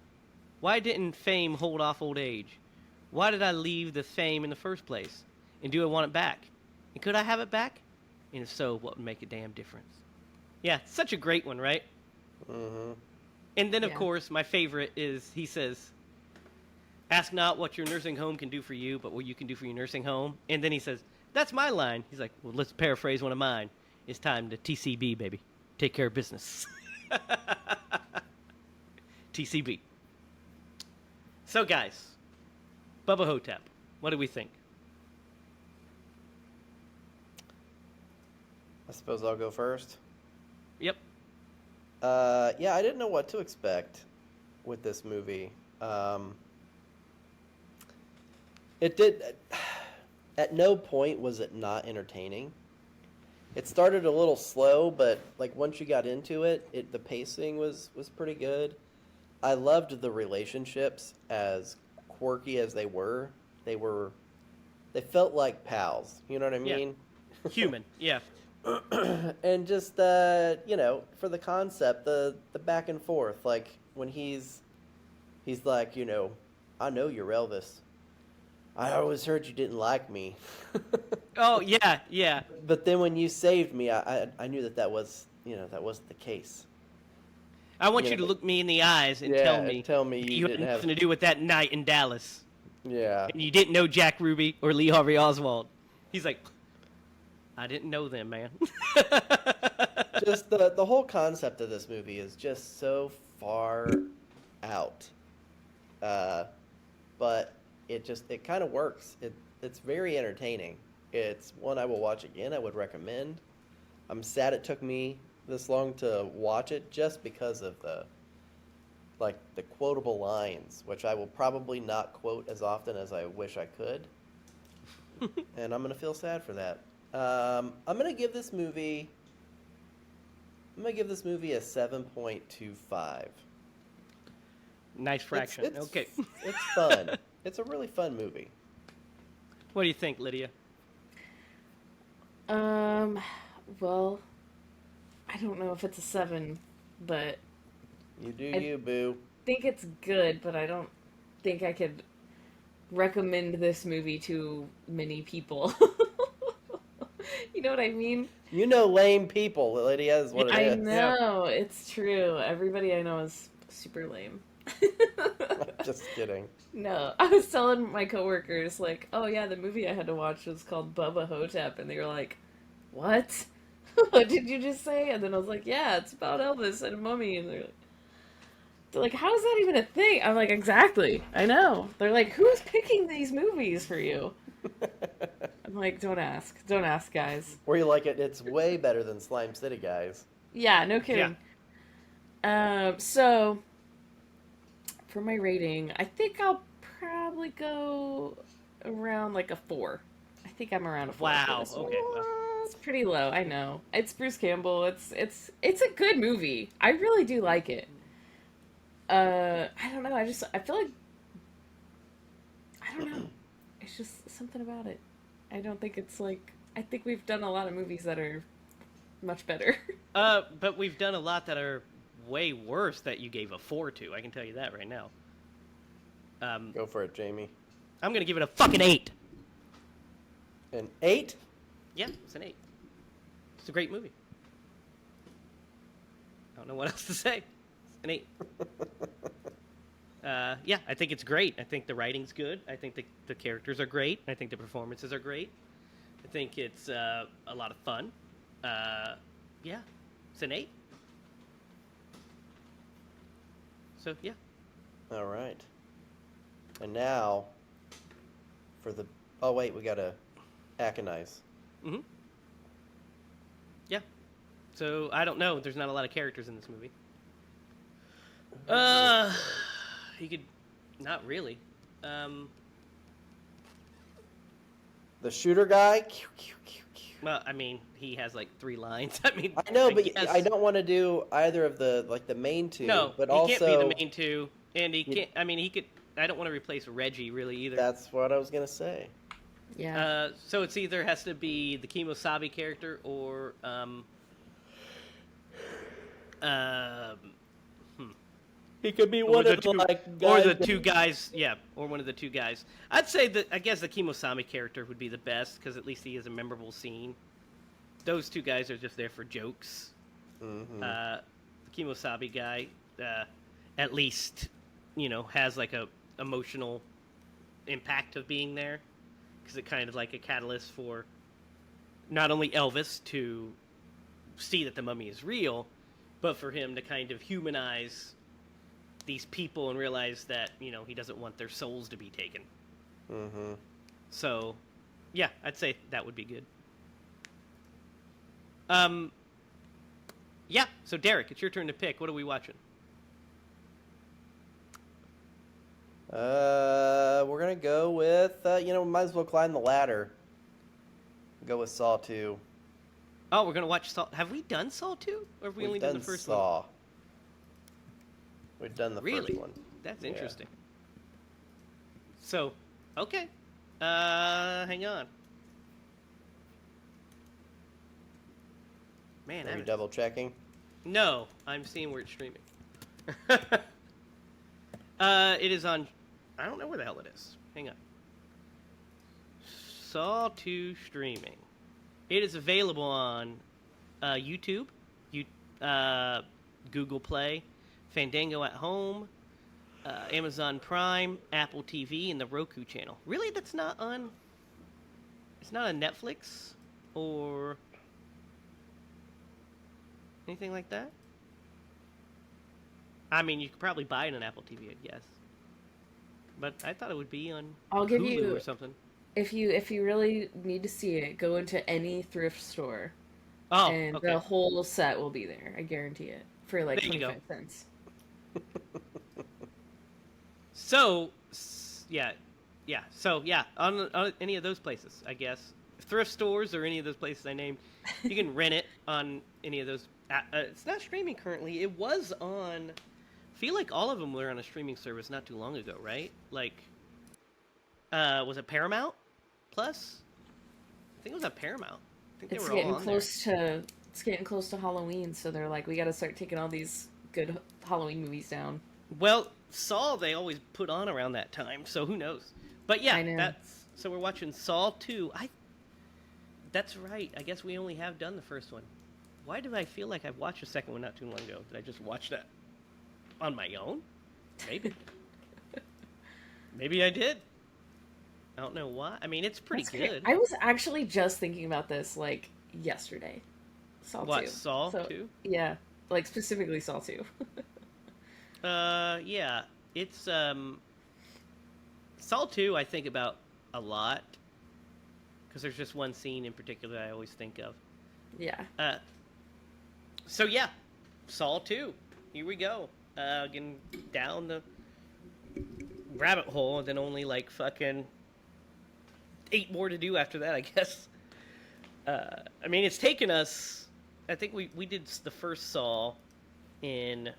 Why didn't fame hold off old age? Why did I leave the fame in the first place? And do I want it back? And could I have it back? And if so, what would make a damn difference? Yeah, such a great one, right? Mm-hmm. And then, of Yeah. course, my favorite is, he says, ask not what your nursing home can do for you, but what you can do for your nursing home. And then he says, that's my line. He's like, well, let's paraphrase one of mine. It's time to TCB, baby. Take care of business. TCB. So, guys, Bubba Ho-Tep, what do we think? I suppose I'll go first. Yep. Yeah, I didn't know what to expect with this movie. It did. At no point was it not entertaining. It started a little slow, but like once you got into it, the pacing was pretty good. I loved the relationships, as quirky as they were. They felt like pals. You know what I Yeah. mean? Human, yeah. And just you know, for the concept, the back and forth, like when he's like, you know, I know you're Elvis. I always heard you didn't like me. Oh, yeah, yeah. But then when you saved me, I knew that was, you know, that wasn't the case. I want Yeah, you to but- look me in the eyes and Yeah, tell and me tell me that you you had didn't have- nothing to do with that night in Dallas. Yeah. And you didn't know Jack Ruby or Lee Harvey Oswald. He's like, I didn't know them, man. Just the whole concept of this movie is just so far out. But it kind of works. It's very entertaining. It's one I will watch again. I would recommend. I'm sad it took me this long to watch it, just because of the quotable lines, which I will probably not quote as often as I wish I could. And I'm gonna feel sad for that. I'm gonna give this movie a 7.25. Nice fraction. Okay. It's fun. It's a really fun movie. What do you think, Lydia? Well, I don't know if it's a 7, but You do I- you, boo. I think it's good, but I don't think I could recommend this movie to many people. You know what I mean? You know lame people, Lydia, is what I it is. know, it's true. Everybody I know is super lame. Just kidding. No, I was telling my coworkers, like, oh yeah, the movie I had to watch was called Bubba Ho-Tep, and they were like, what? What did you just say? And then I was like, yeah, it's about Elvis and a mummy, and they're like, how is that even a thing? I'm like, exactly, I know. They're like, who's picking these movies for you? I'm like, don't ask, guys. Where you like it, it's way better than Slime City, guys. Yeah, no kidding. So for my rating, I think I'll probably go around like a 4. I think I'm around a 4. for Wow. this one. Okay. Well, It's pretty low, I know. It's Bruce Campbell. It's a good movie. I really do like it. I don't know. I feel like I don't know. It's just something about it. I don't think it's like I think we've done a lot of movies that are much better. but we've done a lot that are way worse that you gave a 4 to. I can tell you that right now. Go for it, Jamie. I'm gonna give it a fucking 8. An 8? Yeah, it's an 8. It's a great movie. I don't know what else to say. It's an 8. Yeah, I think it's great. I think the writing's good. I think the characters are great. I think the performances are great. I think it's a lot of fun. Yeah, it's an 8. So, yeah. All right. And now, for the... Oh, wait, we gotta aconize. Mm-hmm. Yeah. So, I don't know. There's not a lot of characters in this movie. You could... Not really. The shooter guy? Well, I mean, he has like 3 lines. I mean, I know, but guess. I don't want to do either of the main two. No, but he can't be the also main two, and he you- can't. I mean, he could. I don't want to replace Reggie really either. that's what I was gonna say. Yeah. So it's either has to be the Kimosabi character or um, He could be or one the of two, the like or guys the that- 2 guys. Yeah, or one of the 2 guys. I'd say that I guess the Kimosabi character would be the best because at least he has a memorable scene. Those 2 guys are just there for jokes. Mhm. The Kimosabi guy, at least, has like a emotional impact of being there, because it kind of like a catalyst for not only Elvis to see that the mummy is real, but for him to kind of humanize these people and realize that he doesn't want their souls to be taken. Mhm. So, yeah, I'd say that would be good. Yeah. So Derek, it's your turn to pick. What are we watching? We're gonna go with might as well climb the ladder. Go with Saw 2. Oh, we're gonna watch Saw. Have we done Saw 2, or have we We've only done the first one? Saw. We've done the Really? first one. That's Yeah. interesting. So, okay. Hang on. Man, Are you haven't- double checking? No, I'm seeing where it's streaming. It is on. I don't know where the hell it is. Hang on. Saw 2 streaming. It is available on YouTube, Google Play, Fandango at Home, Amazon Prime, Apple TV, and the Roku channel. Really, that's not on. It's not on Netflix or anything like that. I mean, you could probably buy it on Apple TV, I guess. But I thought it would be on I'll give Hulu you or something. if you really need to see it, go into any thrift store, Oh, and okay. the whole set will be there. I guarantee it for like There you go. 25 cents. So, yeah. So, yeah, on any of those places, I guess. Thrift stores or any of those places I named, you can rent it on any of those. It's not streaming currently. It was on. I feel like all of them were on a streaming service not too long ago, right? Like, was it Paramount Plus? I think it was on Paramount. I think they It's were all getting on it's getting close to Halloween, so they're like, we got to start taking all these good Halloween movies down. there. Well, Saw they always put on around that time, so who knows? But yeah, I know. that's so we're watching Saw 2. That's right. I guess we only have done the first one. Why did I feel like I've watched the second one not too long ago? Did I just watch that on my own? Maybe. Maybe I did. I don't know why. I mean, it's pretty That's great. good. I was actually just thinking about this like yesterday. Saw What, 2. Saw So, 2? Yeah, like specifically Saw 2. Yeah. It's, Saw 2 I think about a lot. Because there's just one scene in particular I always think of. Yeah. So yeah, Saw 2. Here we go. Getting down the rabbit hole, and then only like fucking 8 more to do after that, I guess. I mean, it's taken us. I think we did the first Saw in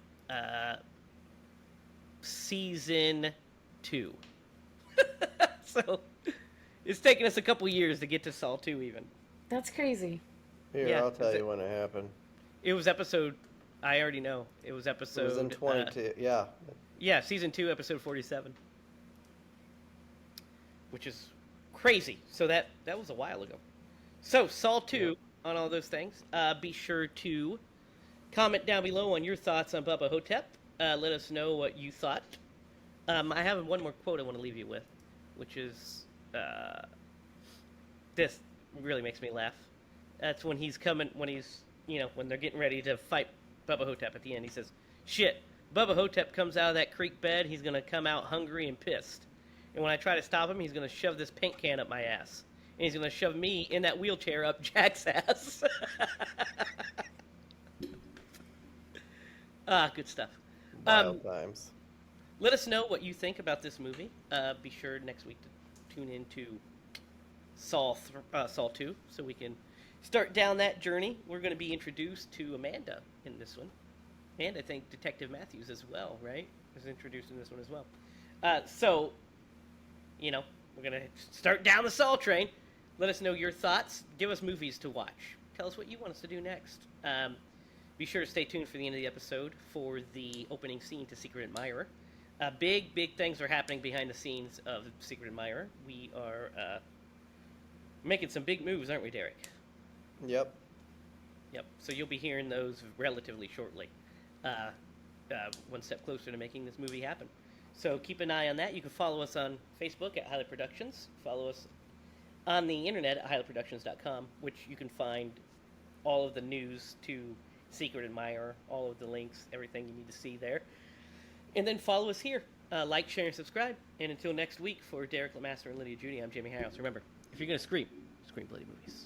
season 2. So it's taken us a couple years to get to Saw 2 even. That's crazy. Here, Yeah, I'll tell is you when it happened. It was episode. I already know. It was It episode. was in 22. Yeah. Yeah, season 2, episode 47, which is crazy. So that was a while ago. So Saw 2 on all those things. Be sure to comment down below on your thoughts on Bubba Ho-Tep. Let us know what you thought. I have one more quote I want to leave you with, which is this really makes me laugh. That's when he's coming, when they're getting ready to fight Bubba Ho-Tep at the end. He says, "Shit, Bubba Ho-Tep comes out of that creek bed, he's going to come out hungry and pissed. And when I try to stop him, he's going to shove this paint can up my ass. And he's going to shove me in that wheelchair up Jack's ass." Good stuff. Wild times. Let us know what you think about this movie. Be sure next week to tune in to Saw 2 so we can start down that journey, we're going to be introduced to Amanda in this one. And I think Detective Matthews as well, right? Is introduced in this one as well. So, you know, we're going to start down the Saul train. Let us know your thoughts. Give us movies to watch. Tell us what you want us to do next. Be sure to stay tuned for the end of the episode for the opening scene to Secret Admirer. Big things are happening behind the scenes of Secret Admirer. We are making some big moves, aren't we, Derek? Yep. Yep. So you'll be hearing those relatively shortly. One step closer to making this movie happen. So keep an eye on that. You can follow us on Facebook at HiLa Productions. Follow us on the internet at HiLaProductions.com, which you can find all of the news to Secret Admirer, all of the links, everything you need to see there. And then follow us here. Like, share, and subscribe. And until next week, for Derek Lemaster and Lydia Judy, I'm Jamie Harris. Remember, if you're going to scream bloody movies.